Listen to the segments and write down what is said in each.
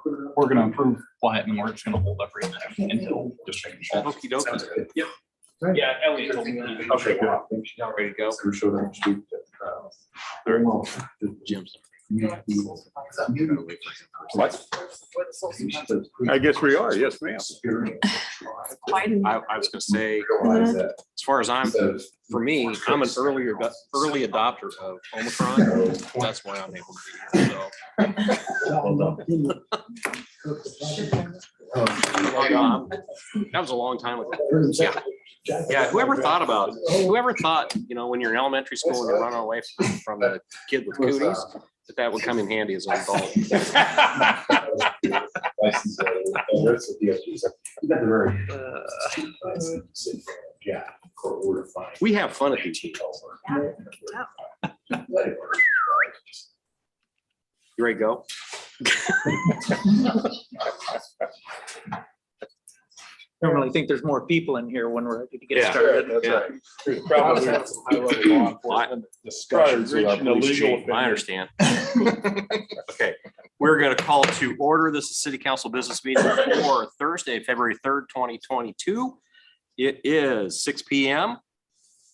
we're gonna approve Wyatt and we're just gonna hold everything until district. Okey dokey. Yep. Yeah, Elliot told me. Okay, good. Y'all ready to go? Jim's. What? I guess we are, yes, ma'am. I was gonna say, as far as for me, I'm an early adopter of Omicron. That's why I'm able to be here, so. That was a long time ago. Yeah. Yeah, whoever thought, you know, when you're in elementary school and you're running away from the kid with cooties, that would come in handy as an adult. We have fun at these meetings. You ready to go? Normally think there's more people in here when we're ready to get Yeah. started. I understand. Okay, we're going to call to order. This is City Council business meeting for Thursday, February 3rd, 2022. It is 6 p.m.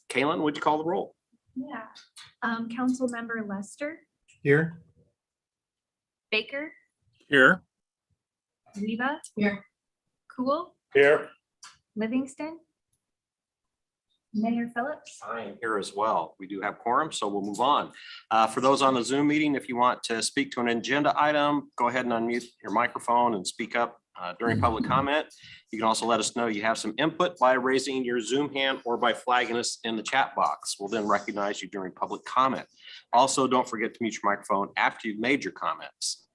Kaylin, would you call the roll? Yeah. Council member Lester, Here. Baker, Here. Riva. Here. Cool, Here. Livingston, Mayor Phillips. I am here as well. We do have quorum, so we'll move on. For those on the Zoom meeting, if you want to speak to an agenda item, go ahead and unmute your microphone and speak up during public comment. You can also let us know you have some input by raising your Zoom hand or by flagging us in the chat box. We'll then recognize you during public comment. Also, don't forget to mute your microphone after you've made your comments.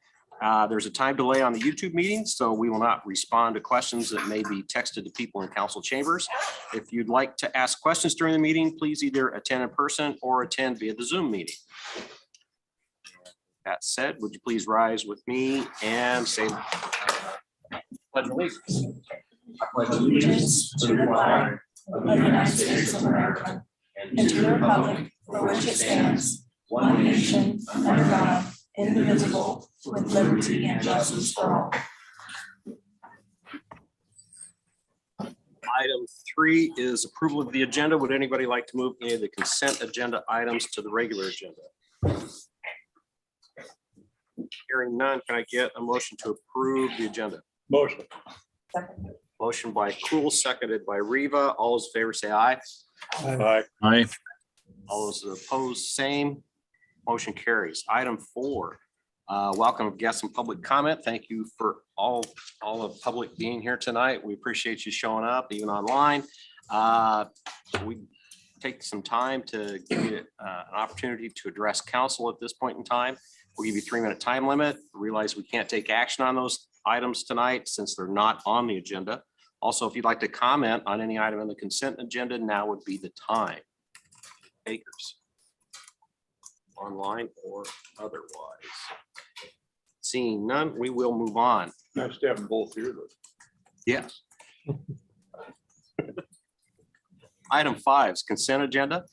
There's a time delay on the YouTube meeting, so we will not respond to questions that may be texted to people in council chambers. If you'd like to ask questions during the meeting, please either attend in person or attend via the Zoom meeting. That said, would you please rise with me and say pledge of allegiance. I pledge allegiance to the flag of the United States of America and to the republic for which it stands, one nation, under God, indivisible, with liberty and justice for all. Item 3 is approval of the agenda. Would anybody like to move any of the consent agenda items to the regular agenda? Hearing none, can I get a motion to approve the agenda? Motion. Motion by Cool, seconded by Riva. All those in favor say aye. Aye. Aye. All those opposed, same. Motion carries. Item 4, welcome guests and public comment. Thank you for all of public being here tonight. We appreciate you showing up, even online. We take some time to give you an opportunity to address council at this point in time. We'll give you a 3-minute time limit. Realize we can't take action on those items tonight since they're not on the agenda. Also, if you'd like to comment on any item in the consent agenda, now would be the time. Takers. Online or otherwise. Seeing none, we will move on. Nice to have them both here. Yes. Item 5 is consent agenda.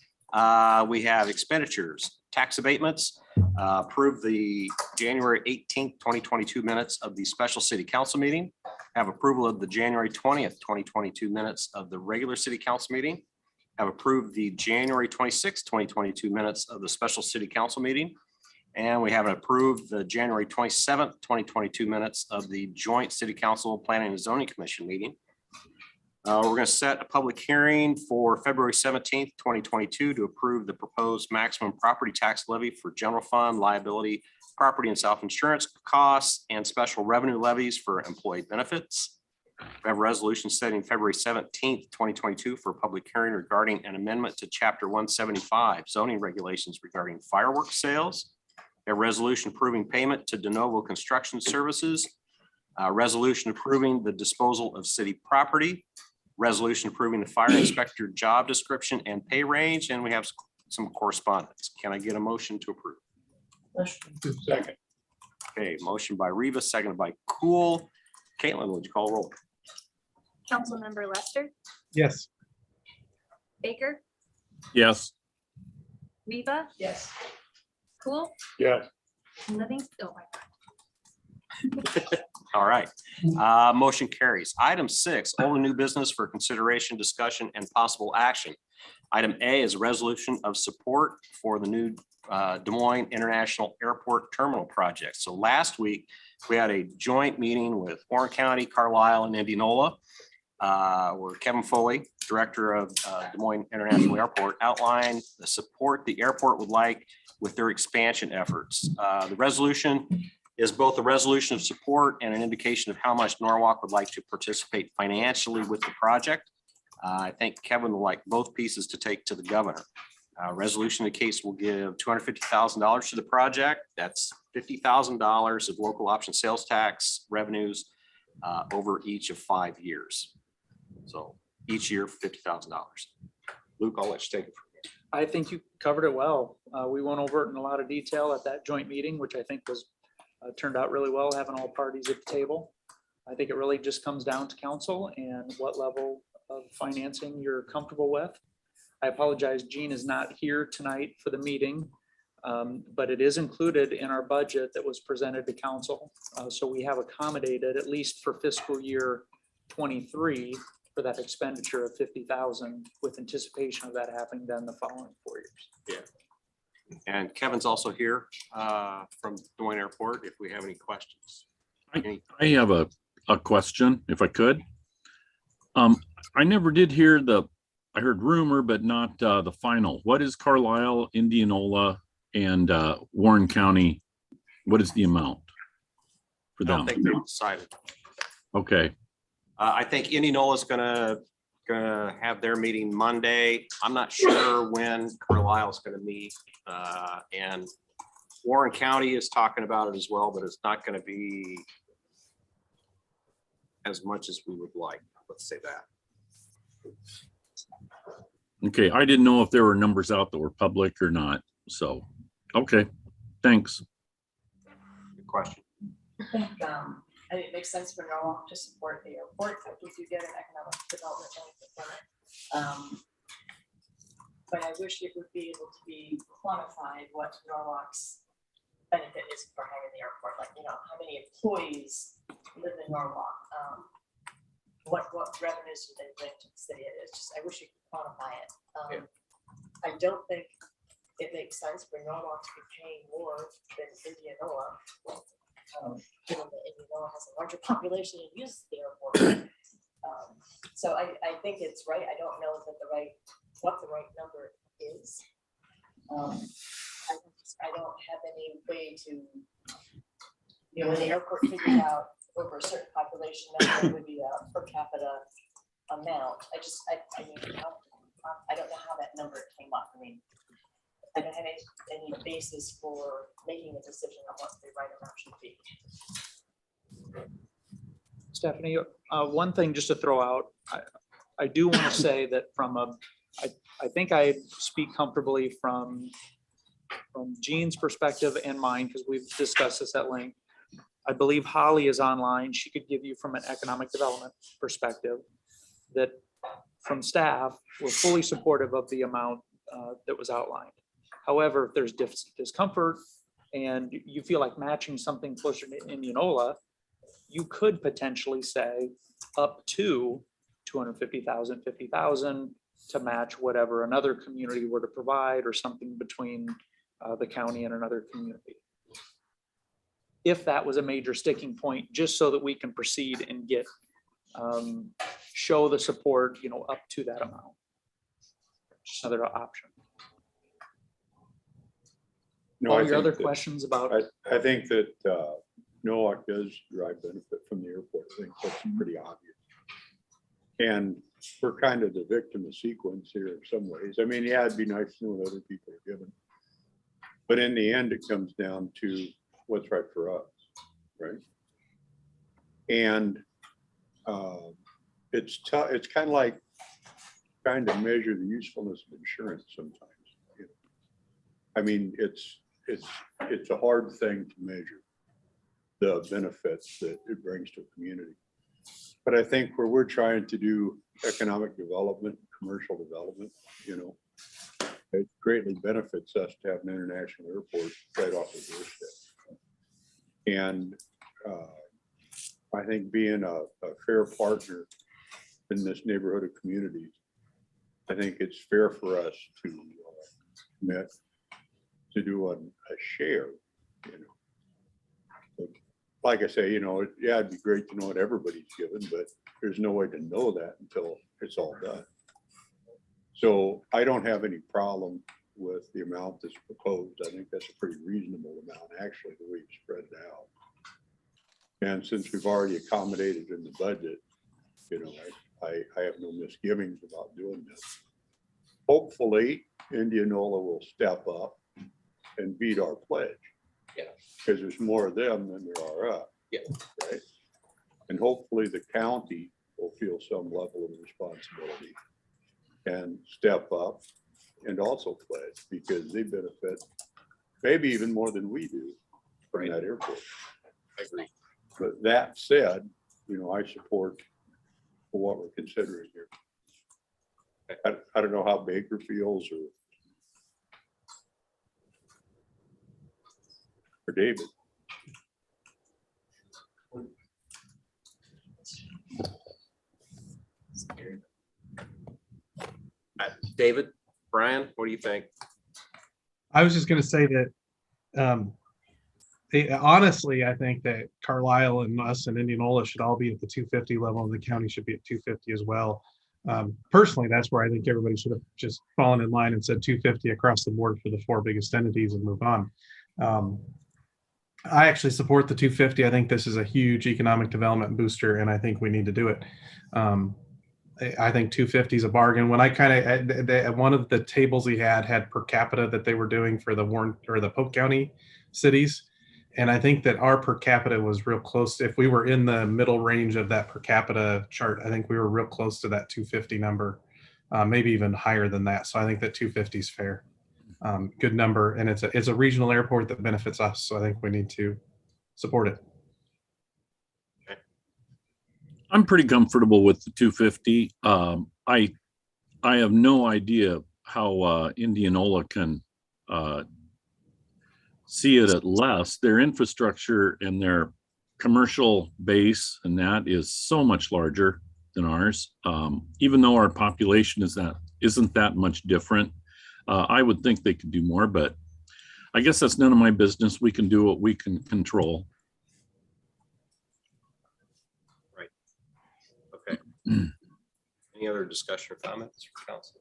We have expenditures, tax abatements, approve the January 18th, 2022 minutes of the special city council meeting, have approval of the January 20th, 2022 minutes of the regular city council meeting, have approved the January 26th, 2022 minutes of the special city council meeting, and we haven't approved the January 27th, 2022 minutes of the joint city council planning and zoning commission meeting. We're going to set a public hearing for February 17th, 2022 to approve the proposed maximum property tax levy for general fund liability, property and self-insurance costs, and special revenue levies for employee benefits. We have a resolution setting February 17th, 2022 for a public hearing regarding an amendment to Chapter 175 zoning regulations regarding fireworks sales. We have a resolution approving payment to de novo construction services. Resolution approving the disposal of city property. Resolution approving the fire inspector job description and pay range, and we have some correspondence. Can I get a motion to approve? Second. Okay, motion by Riva, seconded by Cool. Caitlin, would you call roll? Council member Lester, Yes. Baker, Yes. Riva. Yes. Cool, Yes. Livingston. Oh my All right, motion carries. Item 6, old and new business for consideration, discussion, and possible action. Item A is a resolution of support for the new Des Moines International Airport Terminal project. So last week, we had a joint meeting with Warren County, Carlisle, and Indianola, where Kevin Foley, Director of Des Moines International Airport, outlined the support the airport would like with their expansion efforts. The resolution is both a resolution of support and an indication of how much Norwalk would like to participate financially with the project. I think Kevin would like both pieces to take to the governor. Resolution in the case will give $250,000 to the project. That's $50,000 of local option sales tax revenues over each of 5 years. So each year, $50,000. Luke, I'll let you take it from here. I think you covered it well. We went over it in a lot of detail at that joint meeting, which I think was turned out really well, having all parties at the table. I think it really just comes down to council and what level of financing you're comfortable with. I apologize, Gene is not here tonight for the meeting, but it is included in our budget that was presented to council. So we have accommodated, at least for fiscal year 23, for that expenditure of $50,000 with anticipation of that happening then the following 4 years. Yeah. And Kevin's also here from Des Moines Airport if we have any questions. I have a question, if I could. I never did hear I heard rumor, but not the final. What is Carlisle, Indianola, and Warren County? What is the amount for I don't them? think they've decided. Okay, I think Indianola is gonna have their meeting Monday. I'm not sure when Carlisle is gonna meet. And Warren County is talking about it as well, but it's not gonna be as much as we would like. Let's say that. okay. I didn't know if there were numbers out that were public or not. So, okay, thanks. Good question. I think it makes sense for Norwalk to support the airport if we do get an economic development benefit from it. But I wish it would be able to be quantified what Norwalk's benefit is for having the airport, like, how many employees live in Norwalk? What revenues do they bring to the city? It's just, I wish you could quantify it. I don't think it makes sense for Norwalk to be paying more than Indianola. Given that Indianola has a larger population and uses the airport. So I think it's right. I don't know that what the right number is. I don't have any way to, when the airport figures out over a certain population, that would be a per capita amount. I don't know how that number came up. I mean, I don't have any basis for making a decision on what the right amount should be. Stephanie, one thing just to throw out, I do want to say that I think I speak comfortably from Gene's perspective and mine, because we've discussed this at length. I believe Holly is online. She could give you from an economic development perspective that from staff, we're fully supportive of the amount that was outlined. However, if there's discomfort and you feel like matching something closer to Indianola, you could potentially say up to 250,000, 50,000 to match whatever another community were to provide, or something between the county and another community. If that was a major sticking point, just so that we can proceed and get, show the support, up to that amount. Just another option. No, All I your think other that- questions about, I think that Norwalk does derive benefit from the airport. I think that's pretty obvious. And we're kind of the victim of sequence here in some ways. I mean, yeah, it'd be nice to know what other people are given. But in the end, it comes down to what's right for us, right? And it's tough. It's kind of like trying to measure the usefulness of insurance sometimes. I mean, it's a hard thing to measure the benefits that it brings to a community. But I think where we're trying to do economic development, commercial development, it greatly benefits us to have an international airport right off the doorstep. And I think being a fair partner in this neighborhood of communities, I think it's fair for us to commit to do a share, you know. But like I say, you know, yeah, it'd be great to know what everybody's given, but there's no way to know that until it's all done. So I don't have any problem with the amount that's proposed. I think that's a pretty reasonable amount, actually, the way you spread it out. And since we've already accommodated in the budget, you know, I have no misgivings about doing this. Hopefully, Indianola will step up and beat our pledge. Yeah. Because there's more of them than there are us. Yeah. Right. And hopefully the county will feel some level of responsibility and step up and also pledge, because they benefit maybe even more than we do from that airport. I agree. But that said, you know, I support what we're considering here. I don't know how Baker feels or David. David, Brian, what do you think? I was just going to say that honestly, I think that Carlisle and us and Indianola should all be at the 250 level, and the county should be at 250 as well. Personally, that's where I think everybody should have just fallen in line and said 250 across the board for the 4 biggest entities and move on. I actually support the 250. I think this is a huge economic development booster, and I think we need to do it. I think 250 is a bargain. When I kind of, one of the tables he had per capita that they were doing for the Warren or the Polk County cities. And I think that our per capita was real close. If we were in the middle range of that per capita chart, I think we were real close to that 250 number, maybe even higher than that. So I think that 250 is fair. Good number. And it's a regional airport that benefits us. So I think we need to support it. I'm pretty comfortable with the 250. I have no idea how Indianola can see it at less. Their infrastructure and their commercial base and that is so much larger than ours. Even though our population isn't that much different, I would think they could do more, but I guess that's none of my business. We can do what we can control. Right. Okay. Any other discussion or comments for council?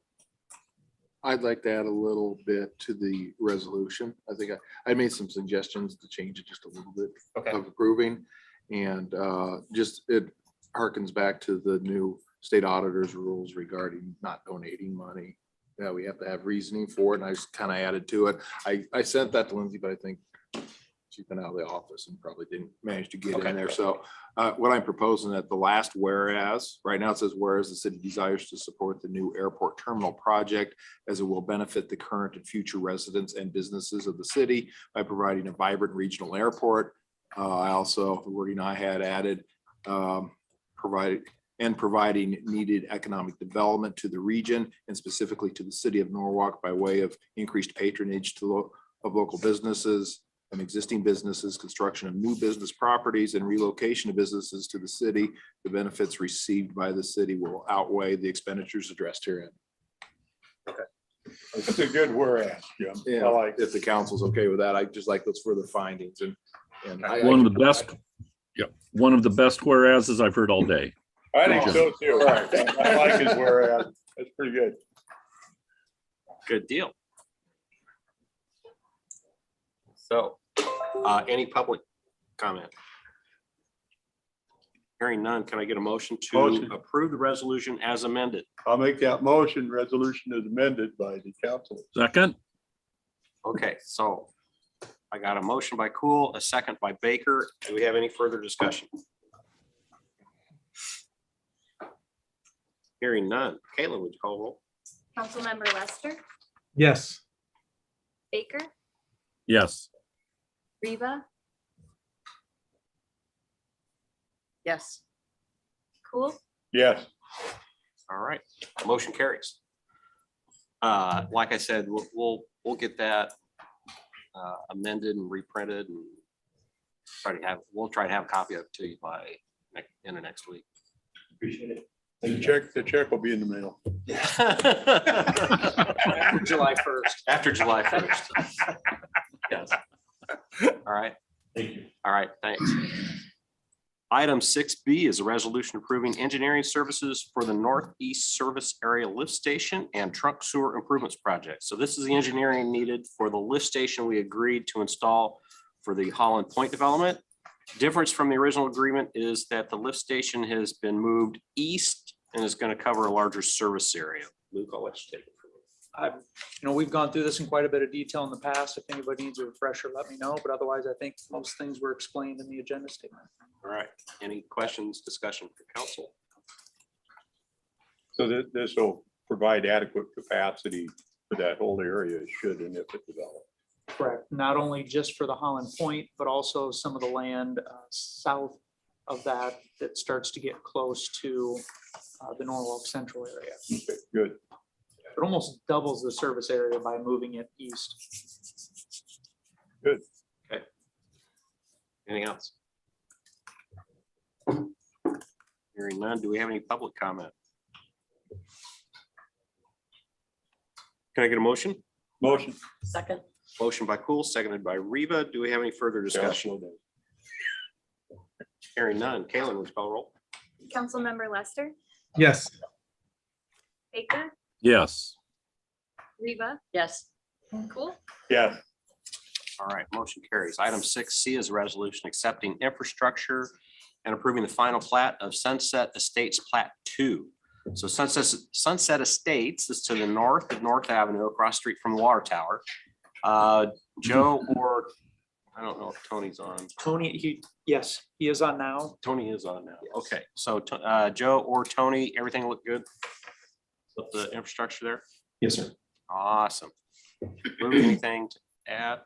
I'd like to add a little bit to the resolution. I think I made some suggestions to change it just a little bit of approving. And just it harkens back to the new state auditor's rules regarding not donating money. Yeah, we have to have reasoning for it. And I just kind of added to it. I sent that to Lindsay, but I think she's been out of the office and probably didn't manage to get in there. So what I'm proposing at the last whereas, right now it says, whereas the city desires to support the new airport terminal project as it will benefit the current and future residents and businesses of the city by providing a vibrant regional airport. I also, the wording I had added, providing needed economic development to the region and specifically to the city of Norwalk by way of increased patronage to of local businesses and existing businesses, construction of new business properties and relocation of businesses to the city. The benefits received by the city will outweigh the expenditures addressed herein. Okay. That's a good whereas, Jim. Yeah, I like if the council's okay with that, I just like those further findings and One of the best, yeah, one of the best whereases I've heard all day. I think so too. I like his whereas. That's pretty good. Good deal. So, any public comment? Hearing none, can I get a motion to approve the resolution as amended? I'll make that motion. Resolution is amended by the council. Second, Okay, so I got a motion by Cool, a second by Baker. Do we have any further discussion? Hearing none. Caitlin, would you call roll? Councilmember Lester, Yes. Baker, yes. Riva, Yes. Cool, Yes. All right, motion carries. Like I said, we'll get that amended and reprinted and We'll try to have a copy of it to you by in the next week. Appreciate it. The check will be in the mail. July 1st. After July 1st. Yes. All right. Thank you. All right, thanks. Item 6B is a resolution approving engineering services for the Northeast Service Area Lift Station and Trunk Sewer Improvements Project. So this is the engineering needed for the lift station we agreed to install for the Holland Point development. Difference from the original agreement is that the lift station has been moved east and is going to cover a larger service area. Luke, I'll let you take it from here. We've gone through this in quite a bit of detail in the past. If anybody needs a refresher, let me know. But otherwise, I think most things were explained in the agenda statement. All right, any questions, discussion for council? So this will provide adequate capacity for that whole area, should and if it develops. Correct. Not only just for the Holland Point, but also some of the land south of that starts to get close to the Norwalk Central area. Okay, good. It almost doubles the service area by moving it east. Good. Okay. Anything else? Hearing none, do we have any public comment? Can I get a motion? Motion. Second. Motion by Cool, seconded by Reva. Do we have any further discussion? Hearing none. Kalen, would you call roll? Councilmember Lester, Yes. Baker, Yes. Reva, Yes. Cool, Yeah. All right, motion carries. Item 6C is a resolution accepting infrastructure and approving the final plat of Sunset Estates Plat 2. So Sunset Estates is to the north of North Avenue, across the street from the water tower. Joe, or I don't know if Tony's on. Tony, yes, he is on now. Tony is on now. Okay, so Joe or Tony, everything look good with the infrastructure there? Yes, sir. Awesome. Luke, anything to add?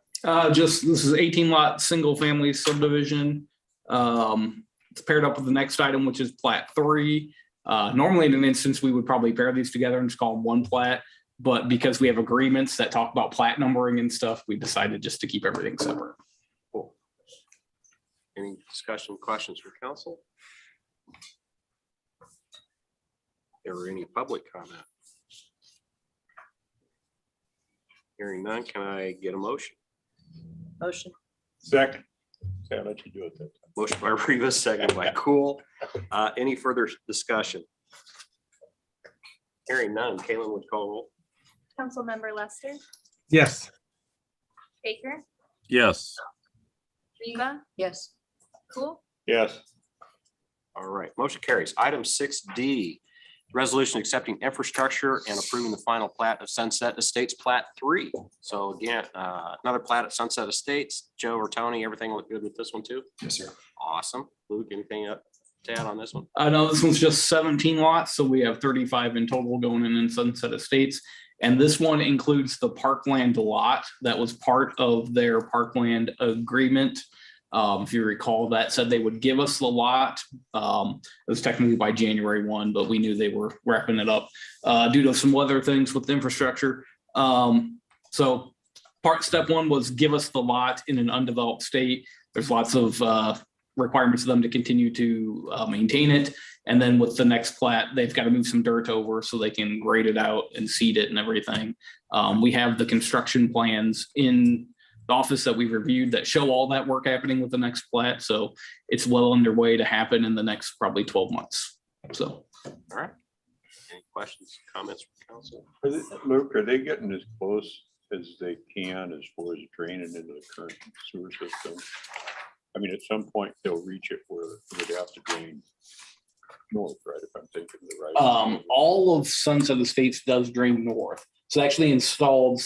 Just, this is 18 lot, single family subdivision. It's paired up with the next item, which is plat 3. Normally in an instance, we would probably pair these together and just call them one plat. But because we have agreements that talk about plat numbering and stuff, we decided just to keep everything separate. Cool. Any discussion, questions for council? Or any public comment? Hearing none, can I get a motion? Motion. Second. Okay, I'll let you do it then. Motion by Rivas, second by Cool. Any further discussion? Hearing none, Kalen would call roll. Councilmember Lester, Yes. Baker, Yes. Reva, Yes. Cool, Yes. All right, motion carries. Item 6D, resolution accepting infrastructure and approving the final plat of Sunset Estates Plat 3. So again, another plat at Sunset Estates. Joe or Tony, everything look good with this one too? Yes, sir. Awesome. Luke, anything to add on this one? No, this one's just 17 lots, so we have 35 in total going in Sunset Estates. And this one includes the parkland lot that was part of their parkland agreement. If you recall, that said they would give us the lot. It was technically by January 1, but we knew they were wrapping it up due to some weather things with the infrastructure. So step 1 was give us the lot in an undeveloped state. There's lots of requirements for them to continue to maintain it. And then with the next plat, they've got to move some dirt over so they can grade it out and seed it and everything. We have the construction plans in the office that we've reviewed that show all that work happening with the next plat. So it's well underway to happen in the next probably 12 months. So. All right. Any questions, comments from council? Luke, are they getting as close as they can as far as draining into the current sewer system? I mean, at some point they'll reach it where they'd have to drain north, right? If I'm thinking the right. All of Sunset Estates does drain north. So actually installed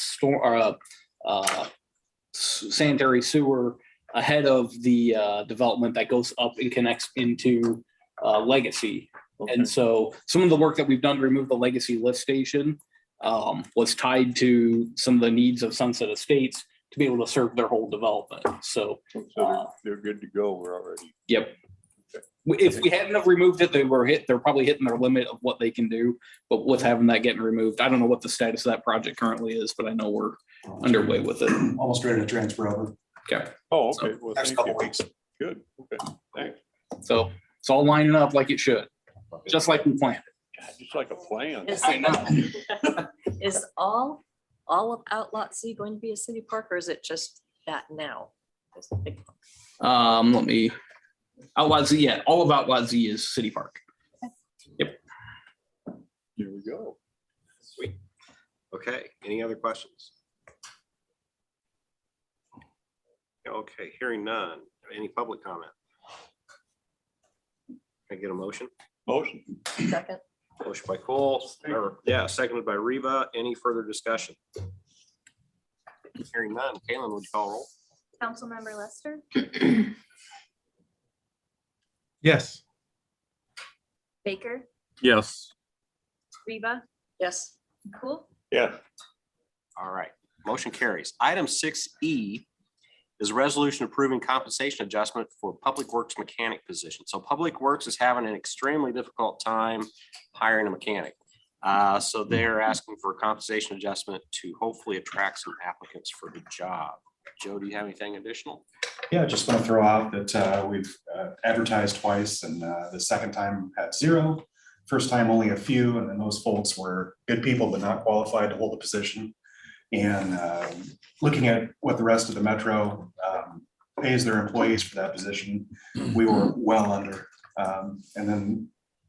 sanitary sewer ahead of the development that goes up and connects into Legacy. Okay. And so some of the work that we've done to remove the Legacy lift station was tied to some of the needs of Sunset Estates to be able to serve their whole development. So They're good to go. We're already. yep. If we hadn't have removed it, they're probably hitting their limit of what they can do. But with having that getting removed, I don't know what the status of that project currently is, but I know we're underway with it. Almost ready to transfer over. Okay. Oh, okay. Well, Next thank couple you. weeks. So it's all lining up like it should, just like we planned. Just like a plan. Is I know. is all of Outlot C going to be a city park, or is it just that now? It's a big park. Let me, Outlot Z, yeah, all of Outlot Z is City Park. Here we go. Sweet. Okay, any other questions? Okay, hearing none. Any public comment? Can I get a motion? Motion. Second. Motion by Cole, or, yeah, seconded by Reba. Any further discussion? Hearing none. Kalen, would you call roll? Councilmember Lester, Yes. Baker, Yes. Reba, Yes. Cool, Yeah. All right, motion carries. Item 6E is a resolution approving compensation adjustment for Public Works mechanic position. So Public Works is having an extremely difficult time hiring a mechanic. So they're asking for a compensation adjustment to hopefully attract some applicants for the job. Joe, do you have anything additional? Yeah, just want to throw out that we've advertised twice, and the second time had 0. First time only a few, and then those folks were good people but not qualified to hold the position. And looking at what the rest of the metro pays their employees for that position, we were well under. And then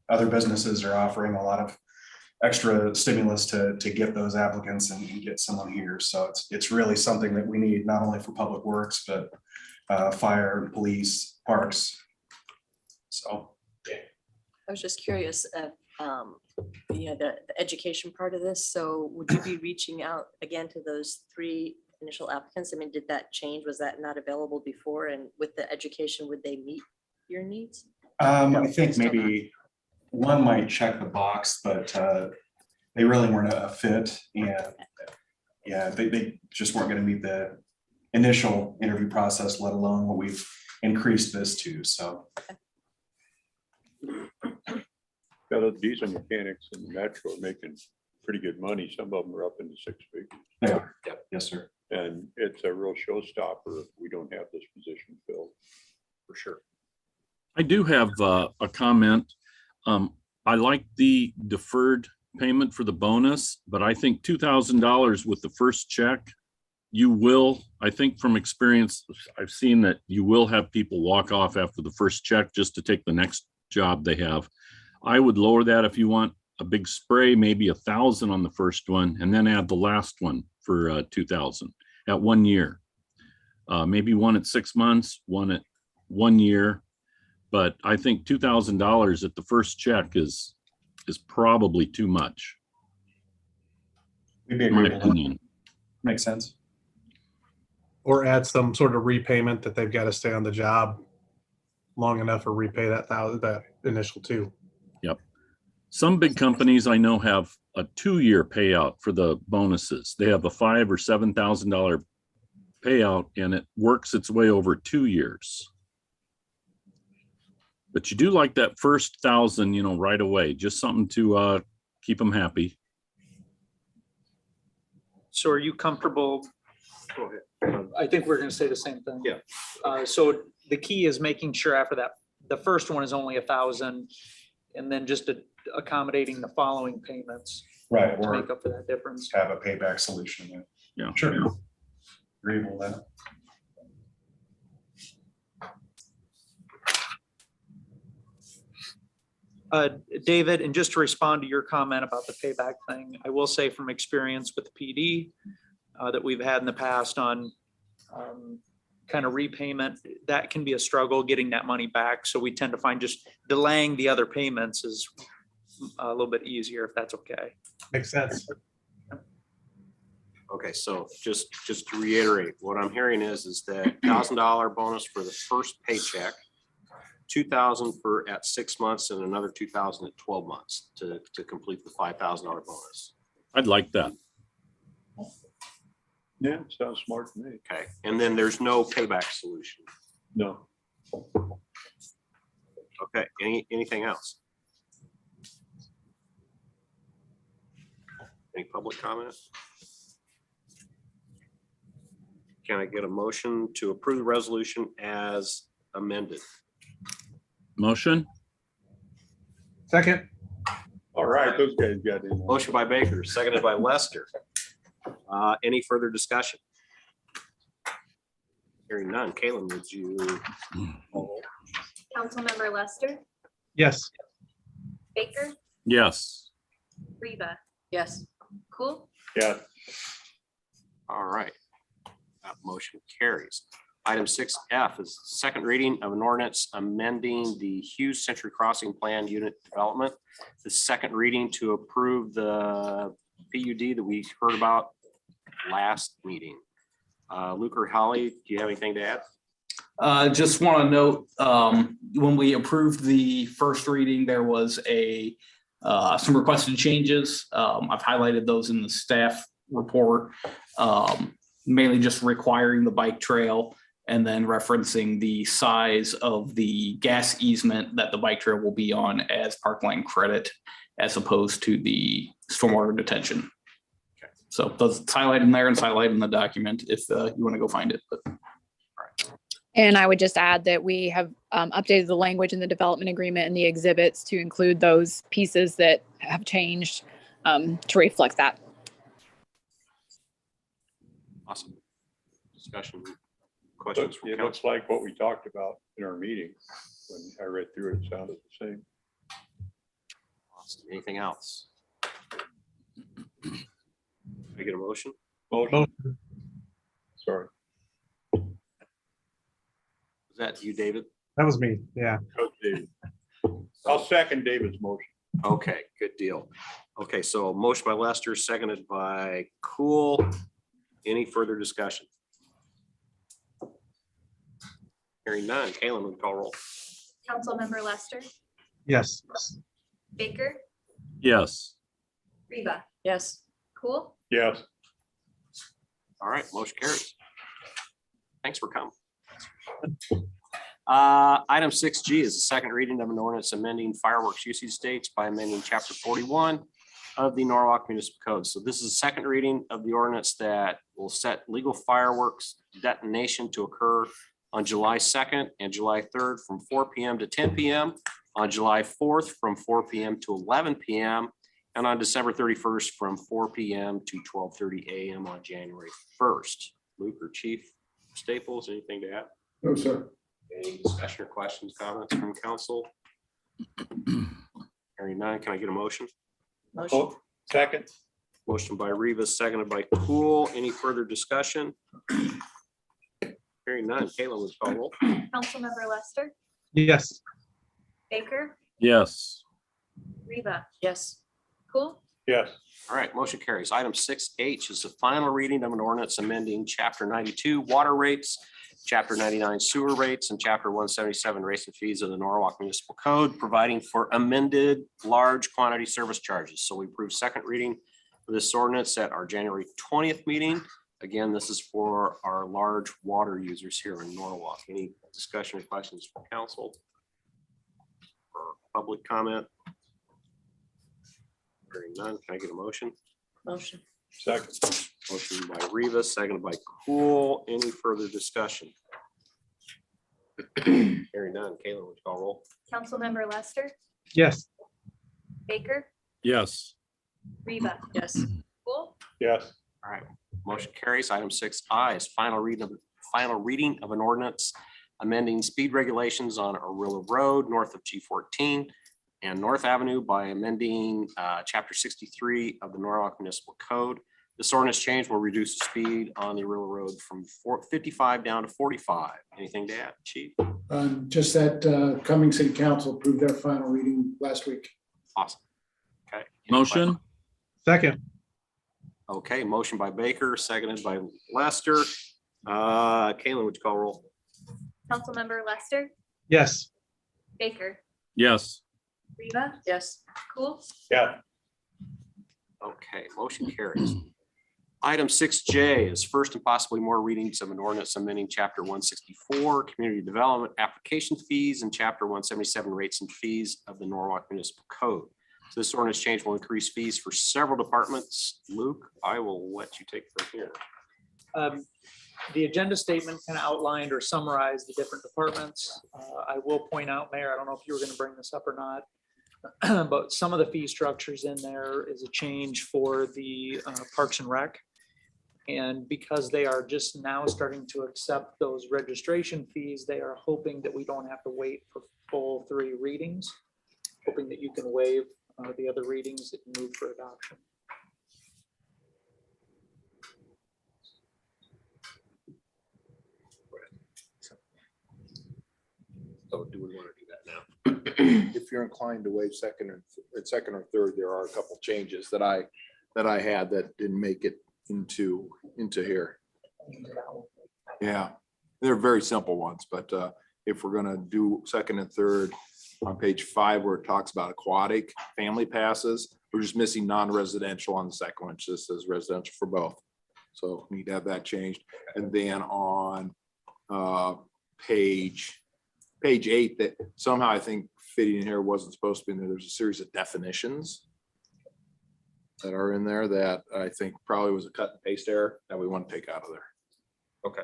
other businesses are offering a lot of extra stimulus to get those applicants and get someone here. So it's really something that we need, not only for Public Works, but fire, police, parks. So. I was just curious, the education part of this. So would you be reaching out again to those 3 initial applicants? I mean, did that change? Was that not available before? And with the education, would they meet your needs? I think maybe one might check the box, but they really weren't a fit. And yeah, they just weren't going to meet the initial interview process, let alone what we've increased this to. So. Got a decent mechanics in the metro making pretty good money. Some of them are up into 6 figures. They are. Yes, sir. And it's a real showstopper if we don't have this position filled. For sure. I do have a comment. I like the deferred payment for the bonus, but I think $2,000 with the first check, you will, I think from experience, I've seen that you will have people walk off after the first check just to take the next job they have. I would lower that if you want a big spray, maybe 1,000 on the first one, and then add the last one for 2,000 at 1 year. Maybe one at 6 months, one at 1 year. But I think $2,000 at the first check is probably too much. We'd be In my agreeable with that. opinion. Makes sense. Or add some sort of repayment that they've got to stay on the job long enough or repay that initial 2. Yep. Some big companies I know have a 2-year payout for the bonuses. They have a $5,000 or $7,000 payout, and it works its way over 2 years. But you do like that first 1,000, right away, just something to keep them happy. So are you comfortable? Go ahead. I think we're going to say the same thing. Yeah. So the key is making sure after that, the first one is only 1,000, and then just accommodating the following payments Right. to Or make up for that difference. have a payback solution. Yeah. Sure. Agreeable with that. David, and just to respond to your comment about the payback thing, I will say from experience with the PD that we've had in the past on kind of repayment, that can be a struggle getting that money back. So we tend to find just delaying the other payments is a little bit easier if that's okay. Makes sense. Okay, so just to reiterate, what I'm hearing is that $1,000 bonus for the first paycheck, 2,000 for at 6 months, and another 2,000 at 12 months to complete the $5,000 bonus. I'd like that. Yeah, sounds smart to me. Okay, and then there's no payback solution. No. Okay, anything else? Any public comment? Can I get a motion to approve the resolution as amended? Motion? Second. All right, those guys got in. Motion by Baker, seconded by Lester. Any further discussion? Hearing none. Caitlin, would you? Councilmember Lester, Yes. Baker, Yes. Reba, Yes. Cool, Yeah, All right. That motion carries. Item 6F is second reading of an ordinance amending the Hughes Century Crossing Plan Unit Development. The second reading to approve the PUD that we heard about last meeting. Luke or Holly, do you have anything to add? Just want to note, when we approved the first reading, there was some requested changes. I've highlighted those in the staff report. Mainly just requiring the bike trail and then referencing the size of the gas easement that the bike trail will be on as parkland credit as opposed to the stormwater detention. So that's highlighted in there and highlighted in the document if you want to go find it. But And I would just add that we have updated the language in the development agreement and the exhibits to include those pieces that have changed to reflect that. Awesome. Discussion, questions from it council? looks like what we talked about in our meeting. When I read through it, it sounded the same. Awesome. Anything else? Can I get a motion? Motion. Sorry. Is that you, David? That was me. Yeah. Coach David. I'll second David's motion. Okay, good deal. Okay, so motion by Lester, seconded by Cool. Any further discussion? Hearing none. Caitlin, would call roll. Councilmember Lester, Yes. Baker, Yes. Reba, Yes. Cool, Yes. All right, motion carries. Thanks for coming. Item 6G is the second reading of an ordinance amending fireworks usage dates by amending chapter 41 of the Norwalk Municipal Code. So this is the second reading of the ordinance that will set legal fireworks detonation to occur on July 2nd and July 3rd from 4 p.m. to 10 p.m., on July 4th from 4 p.m. to 11 p.m., and on December 31st from 4 p.m. to 12:30 a.m. on January 1st. Luke or Chief Staples, anything to add? No, sir. Any discussion or questions, comments from council? Hearing none, can I get a motion? Motion. Oh, second. Motion by Rivas, seconded by Cool. Any further discussion? Hearing none. Kayla, would call roll. Councilmember Lester, Yes. Baker, Yes. Reba, Yes. Cool, Yes. All right, motion carries. Item 6H is the final reading of an ordinance amending chapter 92 water rates, chapter 99 sewer rates, and chapter 177 rates and fees of the Norwalk Municipal Code, providing for amended large quantity service charges. So we approved second reading for this ordinance at our January 20th meeting. Again, this is for our large water users here in Norwalk. Any discussion or questions from council? Or public comment? Hearing none, can I get a motion? Motion. Second. Motion by Rivas, seconded by Cool. Any further discussion? Hearing none. Kayla, would you call roll? Councilmember Lester, Yes. Baker, Yes. Reba, Yes. Cool, Yes. All right, motion carries. Item 6I is final reading of an ordinance amending speed regulations on Aurilla Road north of G14 and North Avenue by amending chapter 63 of the Norwalk Municipal Code. This ordinance change will reduce the speed on the Aurilla Road from 55 down to 45. Anything to add, Chief? Just that Cumming City Council approved their final reading last week. Awesome. Okay. Motion? Second. Okay, motion by Baker, seconded by Lester. Kayla, would you call roll? Councilmember Lester, Yes. Baker, Yes. Reba, Yes. Cool, Yeah. Okay, motion carries. Item 6J is first and possibly more readings of an ordinance amending chapter 164, community development application fees, and chapter 177 rates and fees of the Norwalk Municipal Code. So this ordinance change will increase fees for several departments. Luke, I will let you take from here. The agenda statement kind of outlined or summarized the different departments. I will point out, Mayor, I don't know if you were going to bring this up or not, but some of the fee structures in there is a change for the Parks and Rec. And because they are just now starting to accept those registration fees, they are hoping that we don't have to wait for full 3 readings, hoping that you can waive the other readings and move for adoption. So do we want to do that now? If you're inclined to waive second or third, there are a couple changes that I had that didn't make it into here. Yeah, they're very simple ones, but if we're gonna do second and third on page 5 where it talks about aquatic family passes, we're just missing non-residential on the second one. It just says residential for both. So we need to have that changed. And then on page 8, that somehow I think fitting in here wasn't supposed to be in there. There's a series of definitions that are in there that I think probably was a cut and paste error that we want to take out of there. Okay.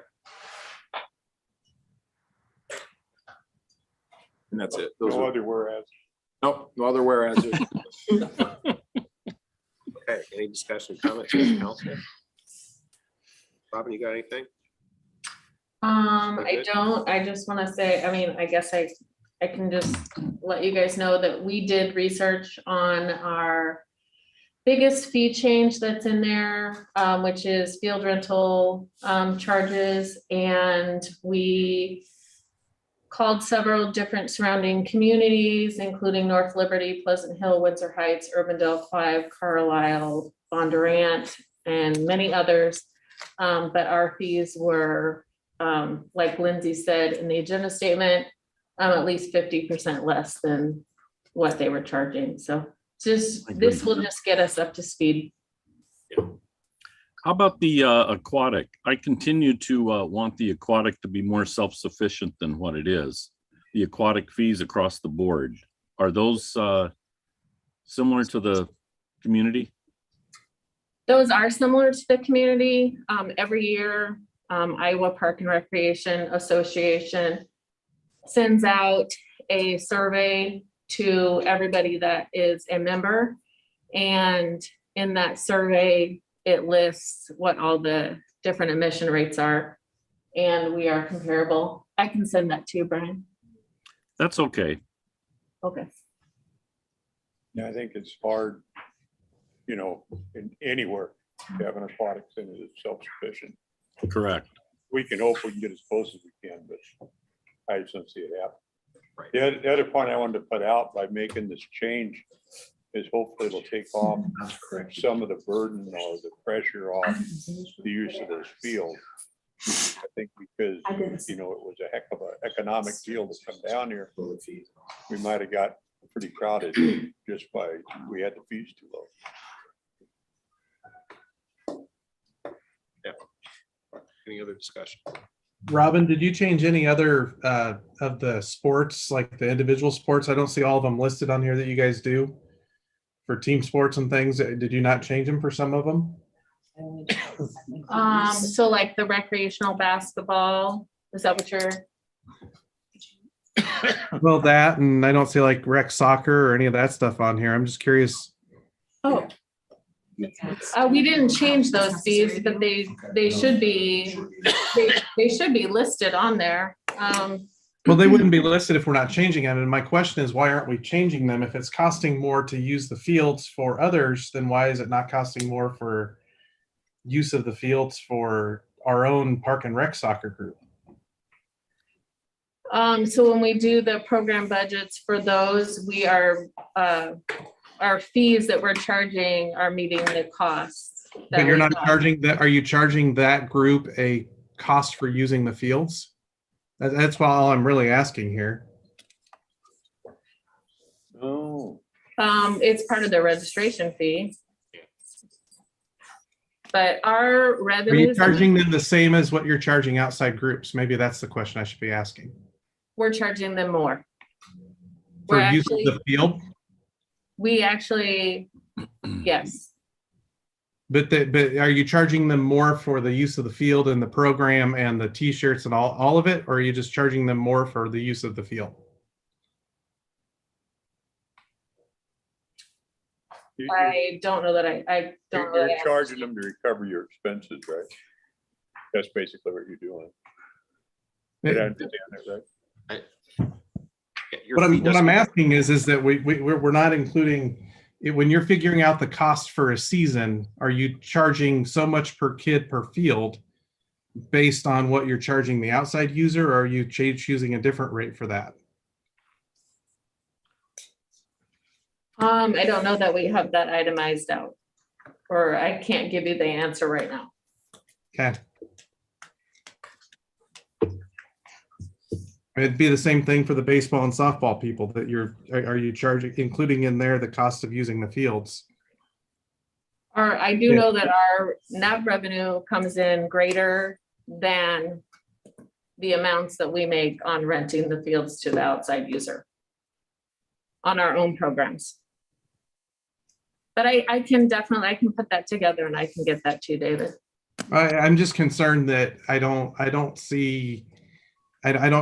And that's it. Those No are, other whereas. nope, no other whereas. Okay, any discussion, comments, from council? Robin, you got anything? I don't, I just want to say, I mean, I guess I can just let you guys know that we did research on our biggest fee change that's in there, which is field rental charges. And we called several different surrounding communities, including North Liberty, Pleasant Hill, Windsor Heights, Urbandale, Clive, Carlisle, Bondurant, and many others. But our fees were, like Lindsay said in the agenda statement, at least 50% less than what they were charging. So this will just get us up to speed. How about the aquatic? I continue to want the aquatic to be more self-sufficient than what it is. The aquatic fees across the board, are those similar to the community? Those are similar to the community. Every year, Iowa Park and Recreation Association sends out a survey to everybody that is a member. And in that survey, it lists what all the different emission rates are. And we are comparable. I can send that to you, Brian. That's okay. Okay. Yeah, I think it's hard, in anywhere, to have an aquatic center that's self-sufficient. Correct. We can hope we can get as close as we can, but I just don't see it happen. Right. The other point I wanted to put out by making this change is hopefully it'll take off some of the burden or the pressure off the use of those fields. I think because, it was a heck of an economic deal to come down here. We might have got pretty crowded just by, we had the fees too low. Yeah. Any other discussion? Robin, did you change any other of the sports, like the individual sports? I don't see all of them listed on here that you guys do for team sports and things. Did you not change them for some of them? So like the recreational basketball, is that what you're? Well, that, and I don't see like rec soccer or any of that stuff on here. I'm just curious. Oh. We didn't change those fees, but they should be, they should be listed on there. Well, they wouldn't be listed if we're not changing them. And my question is, why aren't we changing them? If it's costing more to use the fields for others, then why is it not costing more for use of the fields for our own park and rec soccer group? So when we do the program budgets for those, we are, our fees that we're charging are meeting the costs. But you're not charging that. Are you charging that group a cost for using the fields? That's all I'm really asking here. Oh. It's part of the registration fee. But our Are revenues. you charging them the same as what you're charging outside groups? Maybe that's the question I should be asking. We're charging them more. For use of the field? We actually, yes. But are you charging them more for the use of the field and the program and the t-shirts and all of it? Or are you just charging them more for the use of the field? I don't know that I don't know. You're charging them to recover your expenses, right? That's basically what you're doing. Did I understand that right? What I'm asking is that we're not including, when you're figuring out the cost for a season, are you charging so much per kid per field based on what you're charging the outside user, or are you choosing a different rate for that? I don't know that we have that itemized out, or I can't give you the answer right now. Okay. It'd be the same thing for the baseball and softball people that are you charging, including in there the cost of using the fields? Or I do know that our net revenue comes in greater than the amounts that we make on renting the fields to the outside user on our own programs. But I can put that together and I can get that to you, David. I'm just concerned that I don't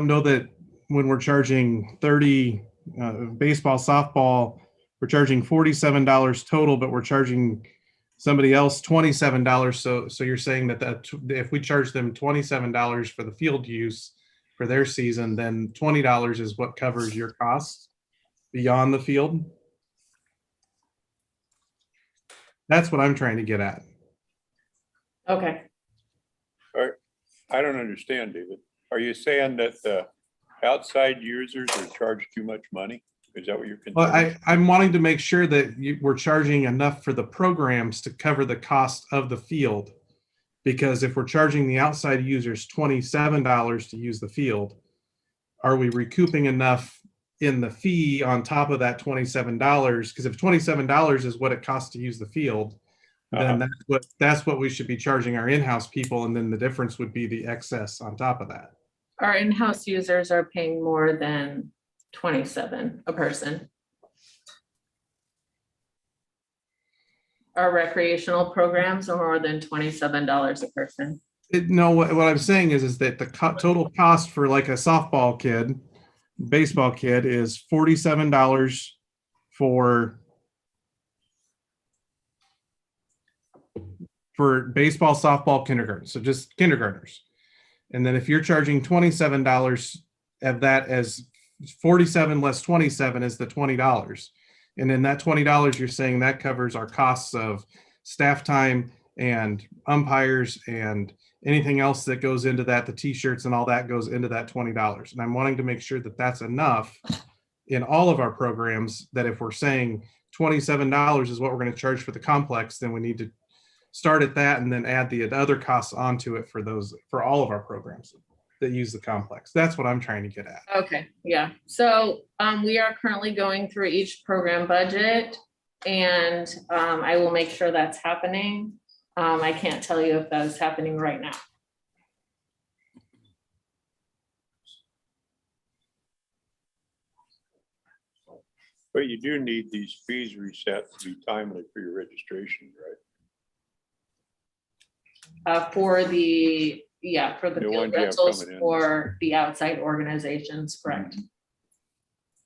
know that when we're charging 30 baseball, softball, we're charging $47 total, but we're charging somebody else $27. So you're saying that if we charge them $27 for the field use for their season, then $20 is what covers your costs beyond the field? That's what I'm trying to get at. Okay. All right. I don't understand, David. Are you saying that the outside users are charged too much money? Is that what you're concerned? Well, I'm wanting to make sure that we're charging enough for the programs to cover the cost of the field. Because if we're charging the outside users $27 to use the field, are we recouping enough in the fee on top of that $27? Because if $27 is what it costs to use the field, then that's what we should be charging our in-house people, and then the difference would be the excess on top of that. Our in-house users are paying more than 27 a person. Our recreational programs are more than $27 a person. No, what I'm saying is that the total cost for like a softball kid, baseball kid is $47 for baseball, softball, kindergarten. So just kindergartners. And then if you're charging $27 of that, as 47 less 27 is the $20. And then that $20, you're saying that covers our costs of staff time and umpires and anything else that goes into that, the t-shirts and all that goes into that $20. And I'm wanting to make sure that that's enough in all of our programs, that if we're saying $27 is what we're going to charge for the complex, then we need to start at that and then add the other costs onto it for all of our programs that use the complex. That's what I'm trying to get at. Okay, yeah. So we are currently going through each program budget, and I will make sure that's happening. I can't tell you if that is happening right now. But you do need these fees reset to be timely for your registration, right? For the The field ones you have rentals coming in. for the outside organizations, correct?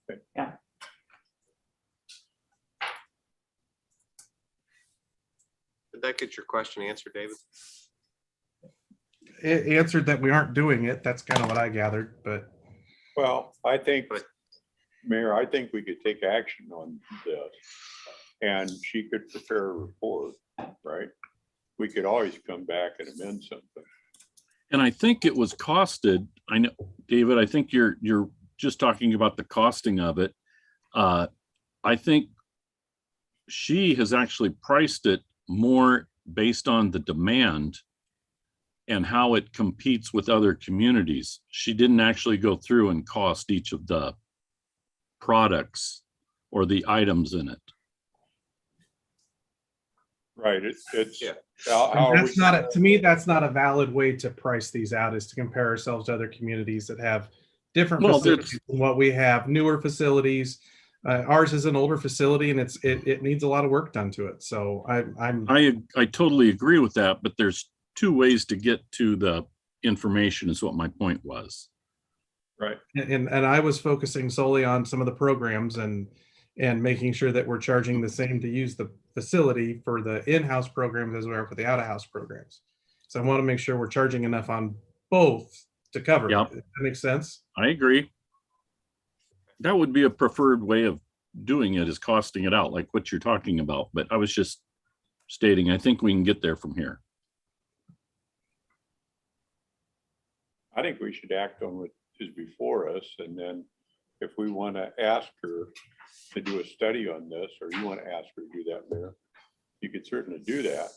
Okay. Yeah. Did that get your question answered, David? It answered that we aren't doing it. That's kind of what I gathered, but. Well, I think, Mayor, I think we could take action on this, and she could prepare a report, right? We could always come back and amend something. And I think it was costed. I know, David, I think you're just talking about the costing of it. I think she has actually priced it more based on the demand and how it competes with other communities. She didn't actually go through and cost each of the products or the items in it. Right, it's. Yeah. That's not, to me, that's not a valid way to price these out, is to compare ourselves to other communities that have different facilities than what we have, newer facilities, Ours is an older facility and it needs a lot of work done to it. So I totally agree with that, but there's two ways to get to the information is what my point was. Right. And I was focusing solely on some of the programs and making sure that we're charging the same to use the facility for the in-house programs as we are for the out-of-house programs. So I want to make sure we're charging enough on both to cover it. Yep. Does that make sense? I agree. That would be a preferred way of doing it, is costing it out like what you're talking about. But I was just stating, I think we can get there from here. I think we should act on what is before us, and then if we want to ask her to do a study on this, or you want to ask her to do that, Mayor, you could certainly do that.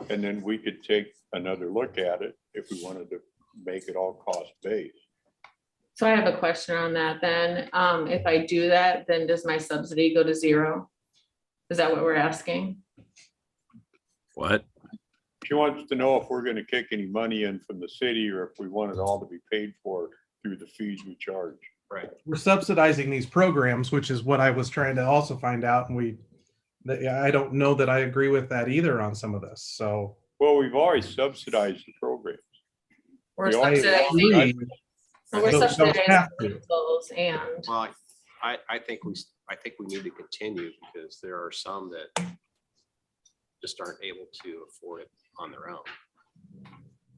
And then we could take another look at it if we wanted to make it all cost-based. So I have a question on that then. If I do that, then does my subsidy go to zero? Is that what we're asking? What? She wants to know if we're going to kick any money in from the city, or if we want it all to be paid for through the fees we charge. Right. We're subsidizing these programs, which is what I was trying to also find out. And I don't know that I agree with that either on some of this. So. Well, we've always subsidized the programs. We're We always- subsidizing. We're So we don't subsidizing have to. those and. Well, I think we need to continue, because there are some that just aren't able to afford it on their own.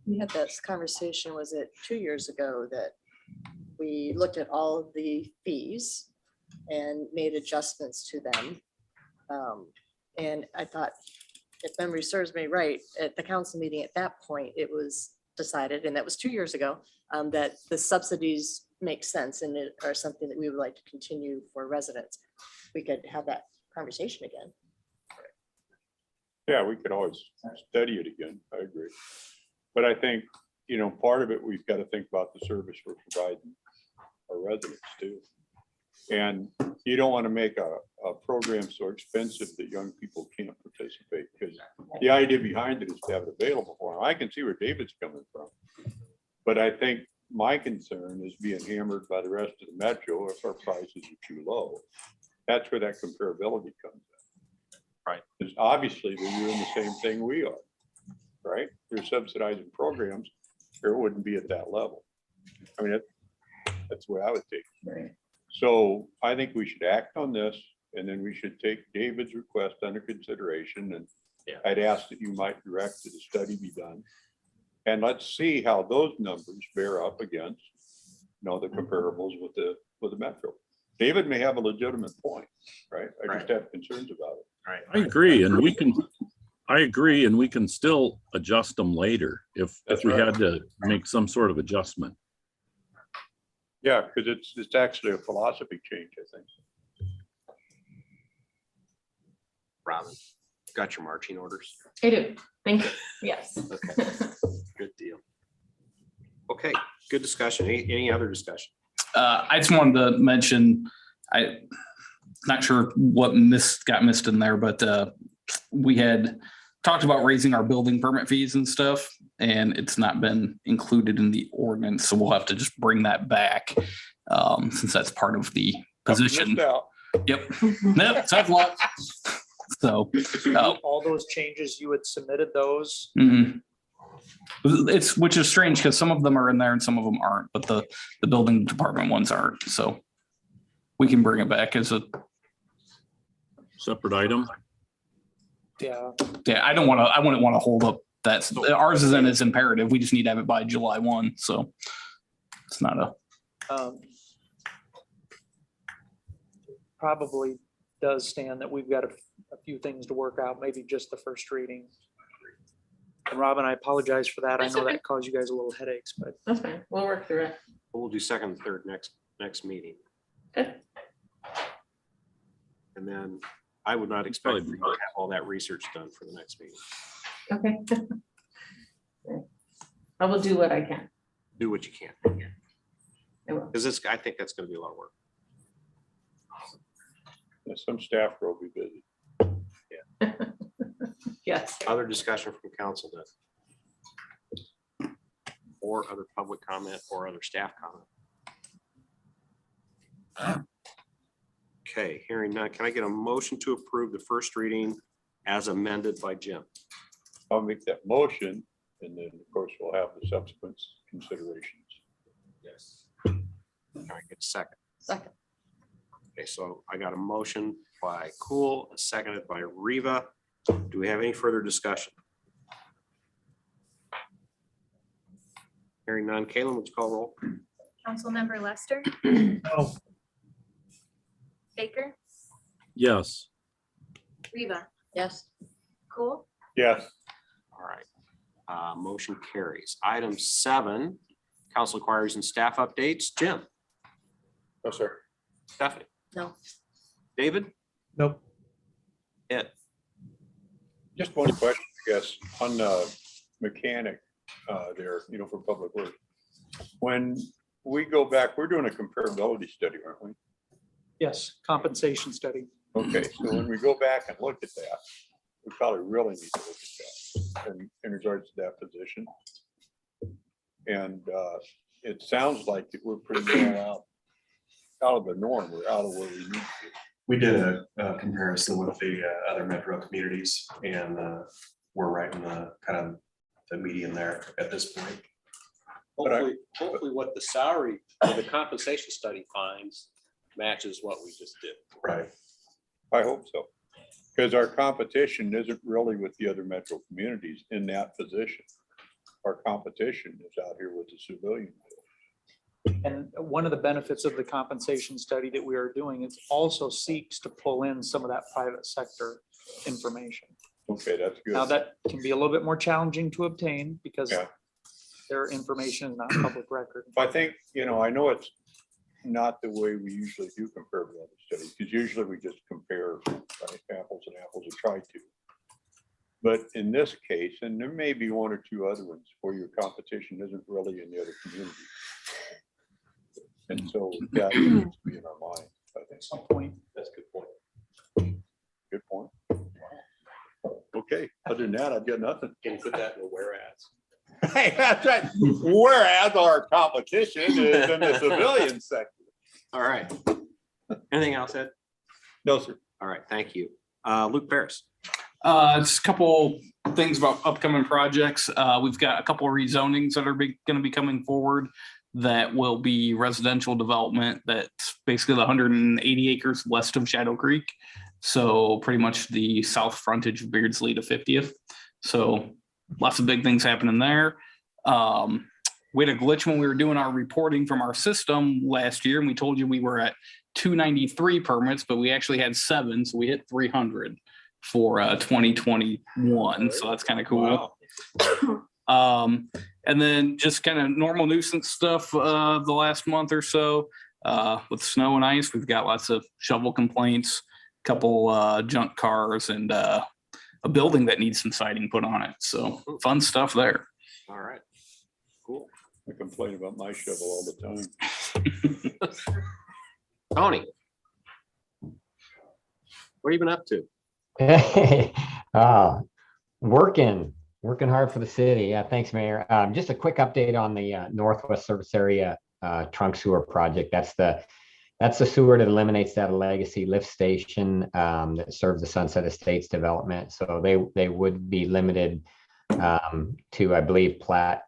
We had this conversation, was it 2 years ago, that we looked at all of the fees and made adjustments to them. And I thought, if memory serves me right, at the council meeting at that point, it was decided, and that was 2 years ago, that the subsidies make sense and it are something that we would like to continue for residents. We could have that conversation again. Yeah, we could always study it again. I agree. But I think, part of it, we've got to think about the service we're providing our residents too. And you don't want to make a program so expensive that young people can't participate, because the idea behind it is to have it available for them. I can see where David's coming from. But I think my concern is being hammered by the rest of the metro if our prices are too low. That's where that comparability comes in. Right. Because obviously they're doing the same thing we are, right? They're subsidizing programs, or it wouldn't be at that level. I mean, that's the way I would take it. Right. So I think we should act on this, and then we should take David's request under consideration, and I'd ask that you might direct that a study be done. And let's see how those numbers bear up against, the comparables with the metro. David may have a legitimate point, right? I just have concerns about it. Right. I agree, and we can still adjust them later if we had to make some sort of adjustment. Yeah, because it's actually a philosophy change, I think. Robin, got your marching orders? I do. Thank you. Yes. Okay. Good deal. Okay, good discussion. Any other discussion? I just wanted to mention, I'm not sure what got missed in there, but we had talked about raising our building permit fees and stuff, and it's not been included in the ordinance. So we'll have to just bring that back since that's part of the position. Yep. Nope, tough luck. So all those changes, you had submitted those. Mm-hmm. Which is strange because some of them are in there and some of them aren't, but the building department ones aren't. So we can bring it back as a separate item. Yeah. Yeah, I wouldn't want to hold up that. Ours isn't as imperative. We just need to have it by July 1. So it's not a. Probably does stand that we've got a few things to work out, maybe just the first reading. And Robin, I apologize for that. I know that caused you guys a little headaches, but that's fine. We'll work through it. We'll do second and third next meeting. Good. And then I would not expect you to have all that research done for the next meeting. Okay. I will do what I can. Do what you can. I will. Because I think that's going to be a lot of work. Yeah, some staff will be busy. Yeah. Yes. Other discussion from council then? Or other public comment or other staff comment? Okay, hearing none, can I get a motion to approve the first reading as amended by Jim? I'll make that motion, and then, of course, we'll have the subsequent considerations. Yes. Can I get a second? Second. Okay, so I got a motion by Cool, seconded by Riva. Do we have any further discussion? Hearing none, Caitlin, would you call roll? Councilmember Lester, No. Baker, Yes. Riva, Yes. Cool, Yes. All right. Motion carries. Item 7, council inquiries and staff updates. Jim? No, sir. Stephanie? No. David? Nope. Ed? Just one question, I guess, on the mechanic there, for public works. When we go back, we're doing a comparability study, aren't we? Yes, compensation study. Okay, so when we go back and look at that, we probably really need to look at that in regards to that position. And it sounds like that we're pretty well out of the norm. We're out of where we need to be. We did a comparison with the other metro communities, and we're right in the kind of the median there at this point. Hopefully what the salary or the compensation study finds matches what we just did. Right. I hope so. Because our competition isn't really with the other metro communities in that position. Our competition is out here with the civilian. And one of the benefits of the compensation study that we are doing is also seeks to pull in some of that private sector information. Okay, that's good. Now, that can be a little bit more challenging to obtain because Yeah. their information is not public record. I think, I know it's not the way we usually do comparability studies, because usually we just compare apples and apples, or try to. But in this case, and there may be one or two other ones where your competition isn't really in the other communities. And so that needs to be in our mind, I think. Some point. That's a good point. Good point. Okay, other than that, I've got nothing. Can you put that in a whereas? Hey, that's right. Whereas our competition is in the civilian sector. All right. Anything else, Ed? No, sir. All right, thank you. Luke Paris. Just a couple things about upcoming projects. We've got a couple of rezonings that are going to be coming forward that will be residential development. That's basically the 180 acres west of Shadow Creek. So pretty much the south frontage of Beardsley to 50th. So lots of big things happening there. We had a glitch when we were doing our reporting from our system last year, and we told you we were at 293 permits, but we actually had 7, so we hit 300 for 2021. So that's kind of cool. Wow. And then just kind of normal nuisance stuff the last month or so with snow and ice. We've got lots of shovel complaints, a couple junk cars, and a building that needs some siding put on it. So fun stuff there. All right. Cool. I complain about my shovel all the time. Tony. What have you been up to? Hey, working hard for the city. Yeah, thanks, Mayor. Just a quick update on the Northwest Service Area trunk sewer project. That's the sewer that eliminates that legacy lift station that serves the Sunset Estates development. So they would be limited to, I believe, plat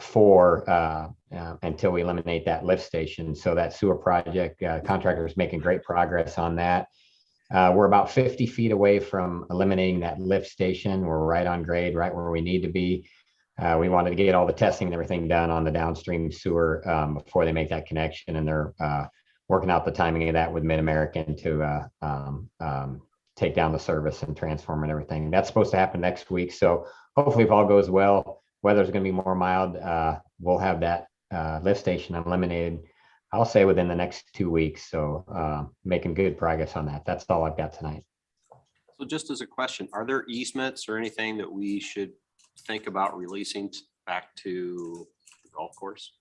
4 until we eliminate that lift station. So that sewer project, contractor is making great progress on that. We're about 50 feet away from eliminating that lift station. We're right on grade, right where we need to be. We wanted to get all the testing and everything done on the downstream sewer before they make that connection, and they're working out the timing of that with Mid-American to take down the service and transform and everything. That's supposed to happen next week. So hopefully, if all goes well, weather's going to be more mild. We'll have that lift station eliminated, I'll say, within the next 2 weeks. So making good progress on that. That's all I've got tonight. So just as a question, are there easements or anything that we should think about releasing back to the golf course?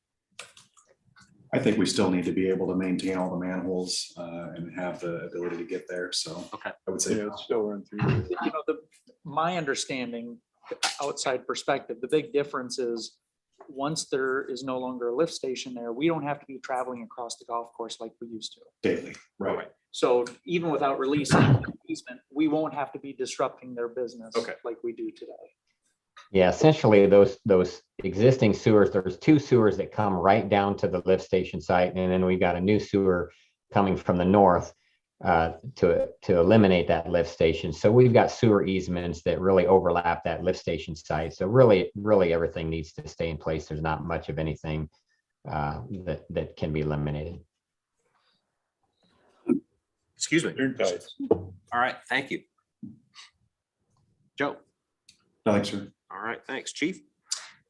I think we still need to be able to maintain all the manholes and have the ability to get there. So okay, I would say it's still run through. My understanding, outside perspective, the big difference is once there is no longer a lift station there, we don't have to be traveling across the golf course like we used to. daily, right? So even without releasing the easement, we won't have to be disrupting their business Okay. like we do today. Yeah, essentially those existing sewers, there's two sewers that come right down to the lift station site. And then we got a new sewer coming from the north to eliminate that lift station. So we've got sewer easements that really overlap that lift station site. So really everything needs to stay in place. There's not much of anything that can be eliminated. Excuse me. Turn tight. All right, thank you. Joe. Thanks, sir. All right, thanks, Chief.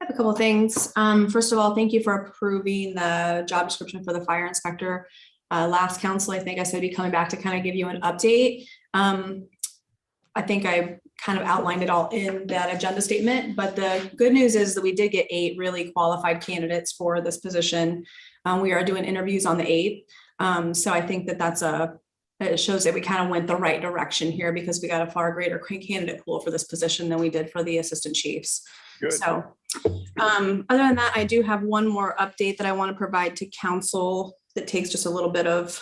I have a couple of things. First of all, thank you for approving the job description for the fire inspector. Last council, I think I said I'd be coming back to kind of give you an update. I think I kind of outlined it all in that agenda statement, but the good news is that we did get 8 really qualified candidates for this position. We are doing interviews on the 8th. So I think that it shows that we kind of went the right direction here because we got a far greater candidate pool for this position than we did for the assistant chiefs. Good. So other than that, I do have one more update that I want to provide to council that takes just a little bit of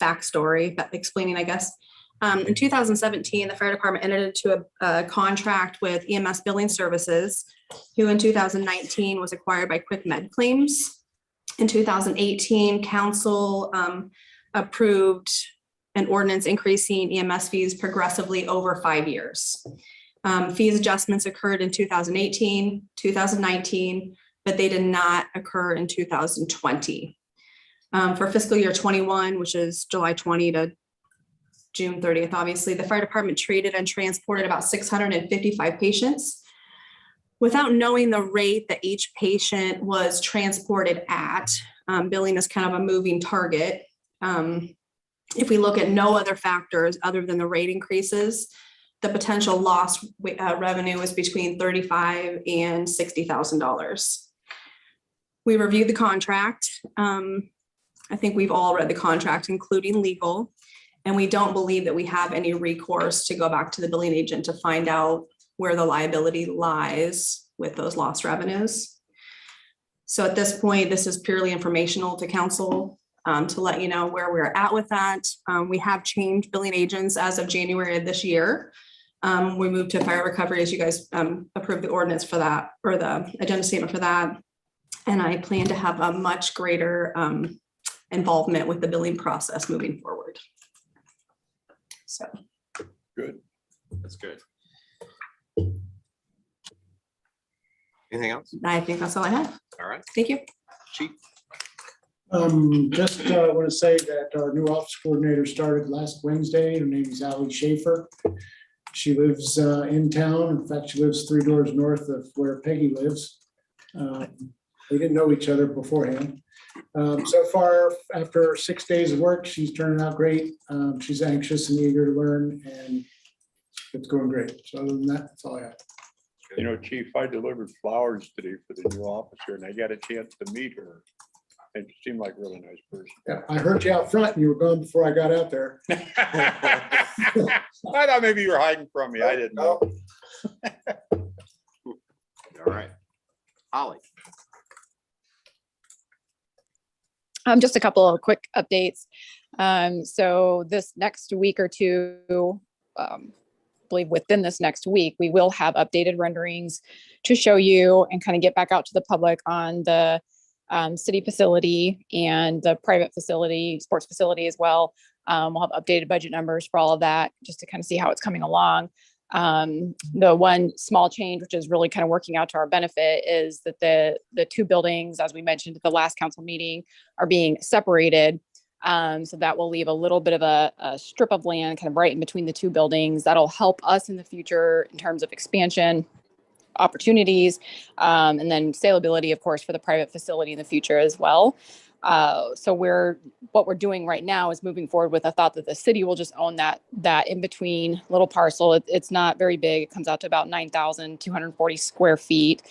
backstory, explaining, I guess. In 2017, the fire department entered into a contract with EMS Billing Services, who in 2019 was acquired by Quick Med Claims. In 2018, council approved an ordinance increasing EMS fees progressively over 5 years. Fees adjustments occurred in 2018, 2019, but they did not occur in 2020. For fiscal year 21, which is July 20 to June 30th, obviously, the fire department treated and transported about 655 patients. Without knowing the rate that each patient was transported at, billing is kind of a moving target. If we look at no other factors other than the rate increases, the potential lost revenue is between $35,000 and $60,000. We reviewed the contract. I think we've all read the contract, including legal, and we don't believe that we have any recourse to go back to the billing agent to find out where the liability lies with those lost revenues. So at this point, this is purely informational to council to let you know where we're at with that. We have changed billing agents as of January of this year. We moved to fire recovery as you guys approved the ordinance for that, or the agenda statement for that. And I plan to have a much greater involvement with the billing process moving forward. So. Good. That's good. Anything else? I think that's all I have. All right, Thank you. Chief. Just want to say that our new office coordinator started last Wednesday. Her name is Allie Schaefer. She lives in town. In fact, she lives 3 doors north of where Peggy lives. We didn't know each other beforehand. So far, after 6 days of work, she's turning out great. She's anxious and eager to learn, and it's going great. So other than that, that's all I have. You know, Chief, I delivered flowers today for the new officer and I got a chance to meet her. And she seemed like a really nice person. Yeah, I heard you out front and you were gone before I got out there. I thought maybe you were hiding from me. I didn't know. All right. Holly. Just a couple of quick updates. So this next week or two, I believe within this next week, we will have updated renderings to show you and kind of get back out to the public on the city facility and the private facility, sports facility as well. We'll have updated budget numbers for all of that just to kind of see how it's coming along. The one small change, which is really kind of working out to our benefit, is that the 2 buildings, as we mentioned at the last council meeting, are being separated. So that will leave a little bit of a strip of land kind of right in between the 2 buildings. That'll help us in the future in terms of expansion opportunities, and then saleability, of course, for the private facility in the future as well. So what we're doing right now is moving forward with a thought that the city will just own that in between little parcel. It's not very big. It comes out to about 9,240 square feet.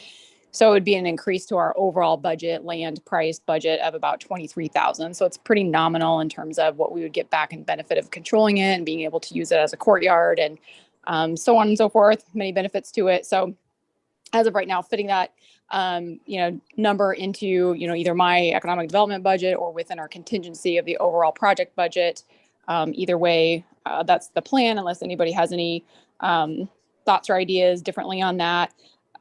So it would be an increase to our overall budget, land price budget of about 23,000. So it's pretty nominal in terms of what we would get back in benefit of controlling it and being able to use it as a courtyard and so on and so forth. Many benefits to it. So as of right now, fitting that number into either my economic development budget or within our contingency of the overall project budget Either way, that's the plan, unless anybody has any thoughts or ideas differently on that.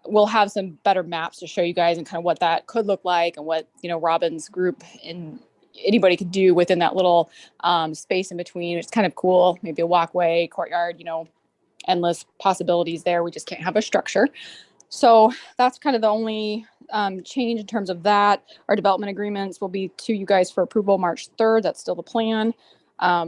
We'll have some better maps to show you guys and kind of what that could look like and what, Robin's group and anybody could do within that little space in between. It's kind of cool. Maybe a walkway, courtyard, endless possibilities there. We just can't have a structure. So that's kind of the only change in terms of that. Our development agreements will be to you guys for approval March 3rd. That's still the plan.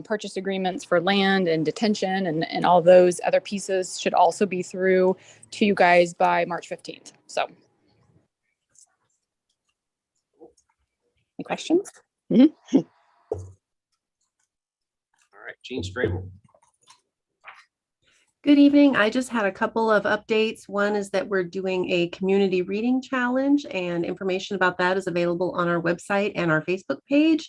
Purchase agreements for land and detention and all those other pieces should also be through to you guys by March 15th. So. Any questions? Mm-hmm. All right, Gene Strable. Good evening. I just had a couple of updates. One is that we're doing a community reading challenge, and information about that is available on our website and our Facebook page.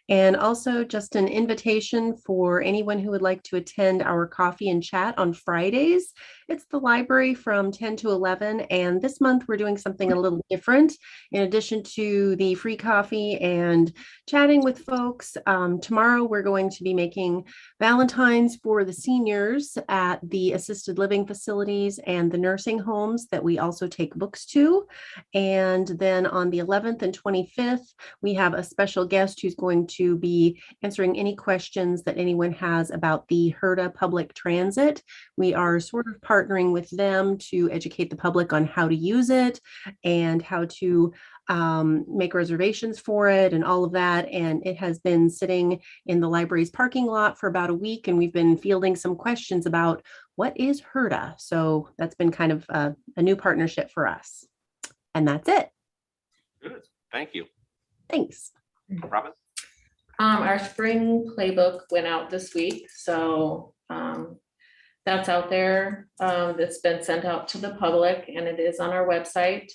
And also just an invitation for anyone who would like to attend our coffee and chat on Fridays. It's the library from 10 to 11. And this month we're doing something a little different. In addition to the free coffee and chatting with folks, tomorrow we're going to be making Valentines for the seniors at the assisted living facilities and the nursing homes that we also take books to. And then on the 11th and 25th, we have a special guest who's going to be answering any questions that anyone has about the HERDA public transit. We are sort of partnering with them to educate the public on how to use it and how to make reservations for it and all of that. And it has been sitting in the library's parking lot for about a week, and we've been fielding some questions about what is HERDA. So that's been kind of a new partnership for us. And that's it. Good. Thank you. Thanks. Robin? Our spring playbook went out this week, so that's out there. That's been sent out to the public, and it is on our website.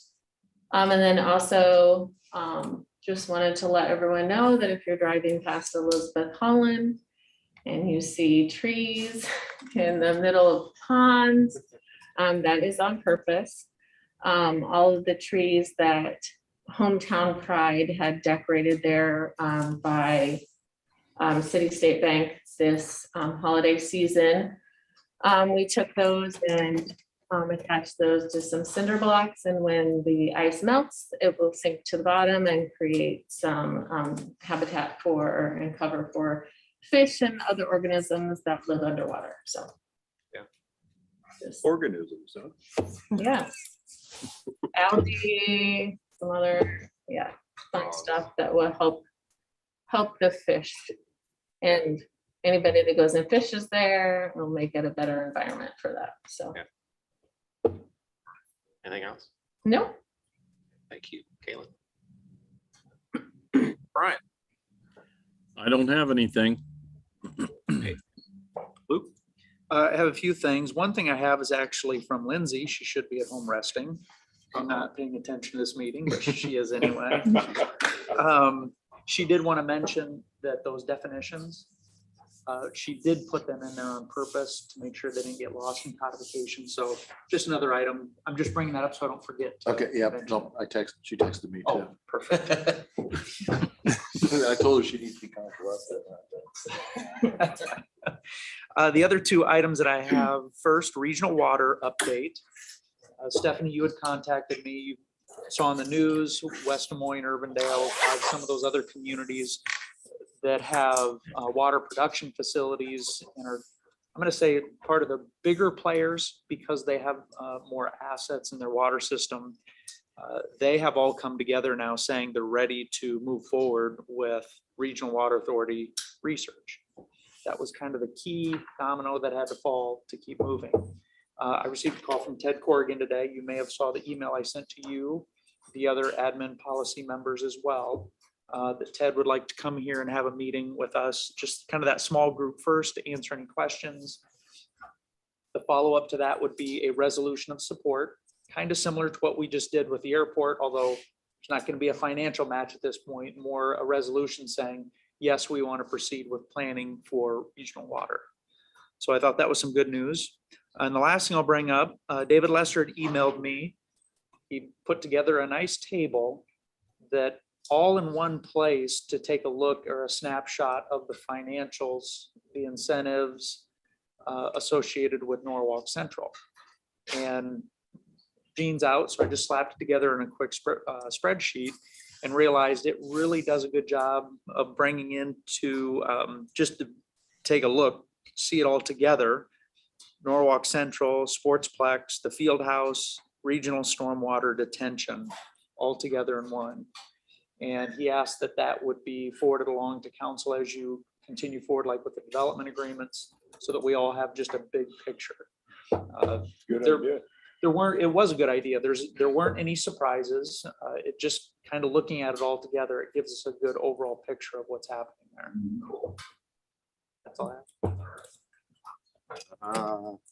And then also just wanted to let everyone know that if you're driving past Elizabeth Holland and you see trees in the middle of ponds, that is on purpose. All of the trees that Hometown Pride had decorated there by City State Bank this holiday season. We took those and attached those to some cinder blocks, and when the ice melts, it will sink to the bottom and create some habitat for and cover for fish and other organisms that live underwater. So yeah, organisms, huh? Yeah, algae, some other fun stuff that will help the fish, and anybody that goes and fishes there will make it a better environment for that. So yeah. Anything else? No. Thank you, Caitlin. Brian? I don't have anything. Luke? I have a few things. One thing I have is actually from Lindsay. She should be at home resting. I'm not paying attention to this meeting, but she is anyway. She did want to mention that those definitions, she did put them in there on purpose to make sure they didn't get lost in codification. So just another item. I'm just bringing that up so I don't forget. Okay, yeah, no, she texted me too. Oh, perfect. I told her she needs to be controversial. The other two items that I have, first, regional water update. Stephanie, you had contacted me. You saw on the news, West Des Moines, Urbandale, some of those other communities that have water production facilities and are, I'm going to say, part of the bigger players because they have more assets in their water system. They have all come together now saying they're ready to move forward with regional water authority research. That was kind of the key domino that had to fall to keep moving. I received a call from Ted Corrigan today. You may have saw the email I sent to you, the other admin policy members as well, that Ted would like to come here and have a meeting with us, just kind of that small group first to answer any questions. The follow-up to that would be a resolution of support, kind of similar to what we just did with the airport, although it's not going to be a financial match at this point, more a resolution saying, yes, we want to proceed with planning for regional water. So I thought that was some good news. And the last thing I'll bring up, David Lester had emailed me. He put together a nice table that all in one place to take a look or a snapshot of the financials, the incentives associated with Norwalk Central. And Gene's out, so I just slapped it together in a quick spreadsheet and realized it really does a good job of bringing into, just to take a look, see it all together. Norwalk Central, Sportsplex, the Field House, Regional Stormwater Detention, all together in one. And he asked that that would be forwarded along to council as you continue forward, like with the development agreements, so that we all have just a big picture. Good There- idea. It was a good idea. There weren't any surprises. It just kind of looking at it all together, it gives us a good overall picture of what's happening there. That's all I have.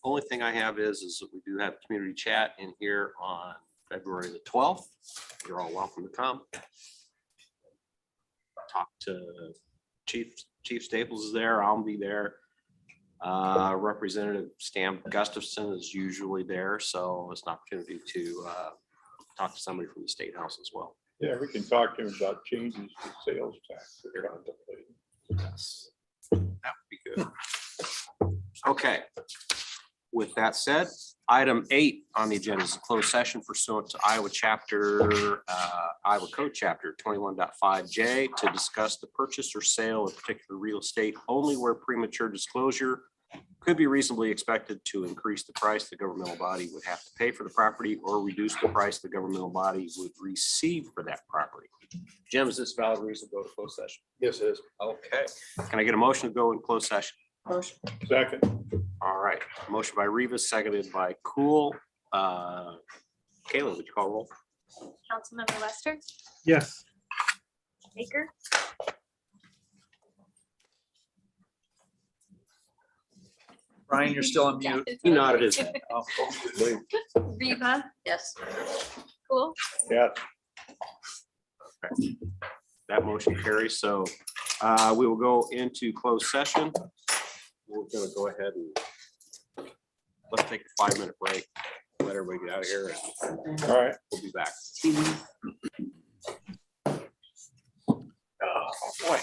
Only thing I have is that we do have community chat in here on February the 12th. You're all welcome to come. Talk to Chief Staples is there. I'll be there. Representative Stan Gustafson is usually there, so it's an opportunity to talk to somebody from the State House as well. Yeah, we can talk to him about changes to sales tax that they're contemplating. Yes, that would be good. Okay. With that said, item 8 on the agenda is a closed session pursuant to Iowa Code Chapter 21.5J to discuss the purchase or sale of particular real estate only where premature disclosure could be reasonably expected to increase the price the governmental body would have to pay for the property or reduce the price the governmental body would receive for that property. Jim, is this valid reason to go to closed session? Yes, it is. Okay. Can I get a motion to go in closed session? Motion. Second. All right. Motion by Rivas, seconded by Cool. Kayla, would you call roll? Councilmember Lester, Yes. Baker, Brian, you're still on mute. He nodded his head. Reva, Yes. Cool, Yeah. That motion carries. So we will go into closed session. We're going to go ahead and let's take a 5-minute break. Let everybody get out of here. And All right. we'll be back. Oh, boy.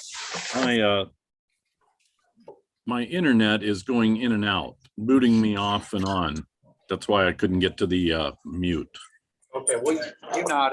My internet is going in and out, booting me off and on. That's why I couldn't get to the mute. Okay, well, You nodded.